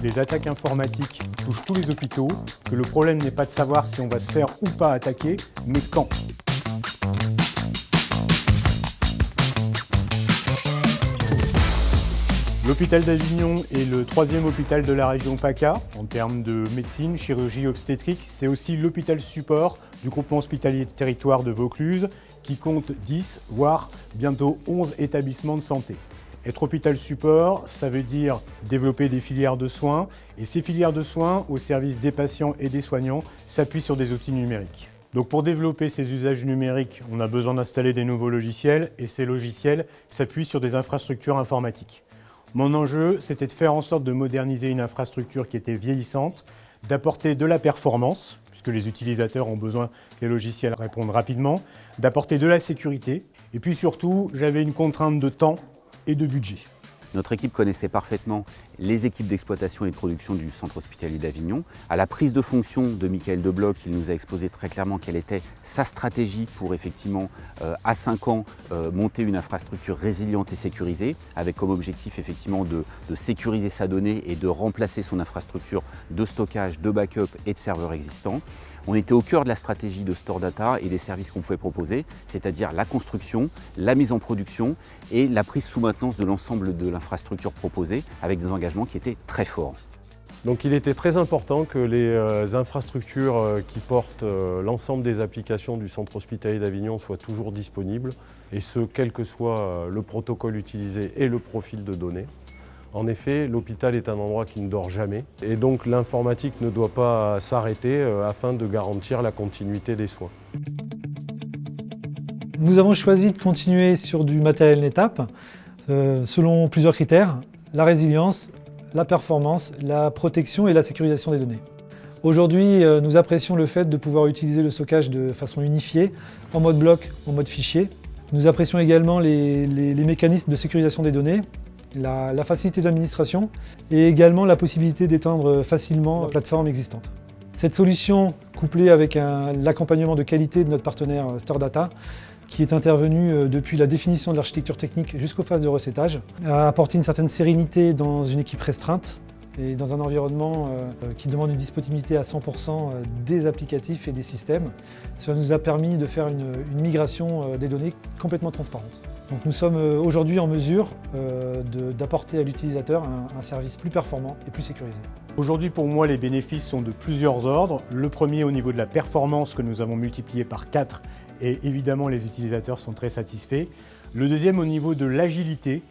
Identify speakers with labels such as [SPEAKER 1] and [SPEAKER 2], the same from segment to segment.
[SPEAKER 1] les attaques informatiques touchent tous les hôpitaux, que le problème n'est pas de savoir si on va se faire ou pas attaquer, mais quand. L'hôpital d'Avignon est le 3e hôpital de la région PACA en termes de médecine, chirurgie, obstétrique. C'est aussi l'hôpital support du groupement hospitalier de territoire de Vaucluse qui compte 10, voire bientôt 11 établissements de santé. Être hôpital support, ça veut dire développer des filières de soins et ces filières de soins au service des patients et des soignants s'appuient sur des outils numériques. Donc pour développer ces usages numériques, on a besoin d'installer des nouveaux logiciels et ces logiciels s'appuient sur des infrastructures informatiques. Mon enjeu, c'était de faire en sorte de moderniser une infrastructure qui était vieillissante, d'apporter de la performance, puisque les utilisateurs ont besoin que les logiciels répondent rapidement, d'apporter de la sécurité, et puis surtout, j'avais une contrainte de temps et de budget.
[SPEAKER 2] Notre équipe connaissait parfaitement les équipes d'exploitation et de production du centre hospitalier d'Avignon. À la prise de fonction de Michael Debloc, il nous a exposé très clairement quelle était sa stratégie pour effectivement, à 5 ans, monter une infrastructure résiliente et sécurisée, avec comme objectif effectivement de sécuriser sa donnée et de remplacer son infrastructure de stockage, de backup et de serveurs existants. On était au cœur de la stratégie de Store Data et des services qu'on pouvait proposer, c'est-à-dire la construction, la mise en production et la prise sous maintenance de l'ensemble de l'infrastructure proposée avec des engagements qui étaient très forts.
[SPEAKER 3] Donc il était très important que les infrastructures qui portent l'ensemble des applications du centre hospitalier d'Avignon soient toujours disponibles, et ce, quel que soit le protocole utilisé et le profil de données. En effet, l'hôpital est un endroit qui ne dort jamais, et donc l'informatique ne doit pas s'arrêter afin de garantir la continuité des soins.
[SPEAKER 4] Nous avons choisi de continuer sur du matériel NetApp selon plusieurs critères: la résilience, la performance, la protection et la sécurisation des données. Aujourd'hui, nous apprécions le fait de pouvoir utiliser le stockage de façon unifiée, en mode bloc, en mode fichier. Nous apprécions également les mécanismes de sécurisation des données, la facilité d'administration et également la possibilité d'étendre facilement la plateforme existante. Cette solution, couplée avec l'accompagnement de qualité de notre partenaire Store Data, qui est intervenu depuis la définition de l'architecture technique jusqu'aux phases de recettage, a apporté une certaine sérénité dans une équipe restreinte et dans un environnement qui demande une disponibilité à 100% des applicatifs et des systèmes. Cela nous a permis de faire une migration des données complètement transparente. Donc nous sommes aujourd'hui en mesure d'apporter à l'utilisateur un service plus performant et plus sécurisé.
[SPEAKER 1] Aujourd'hui, pour moi, les bénéfices sont de plusieurs ordres. Le premier, au niveau de la performance que nous avons multiplié par 4, et évidemment, les utilisateurs sont très satisfaits. Le deuxième, au niveau de l'agilité.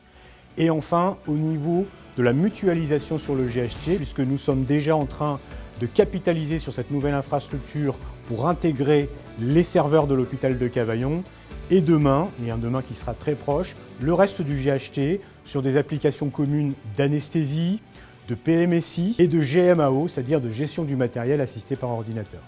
[SPEAKER 1] Et enfin, au niveau de la mutualisation sur le GHT, puisque nous sommes déjà en train de capitaliser sur cette nouvelle infrastructure pour intégrer les serveurs de l'hôpital de Cavaillon. Et demain, et un demain qui sera très proche, le reste du GHT sur des applications communes d'anesthésie, de PMSI et de GMAO, c'est-à-dire de gestion du matériel assisté par ordinateur.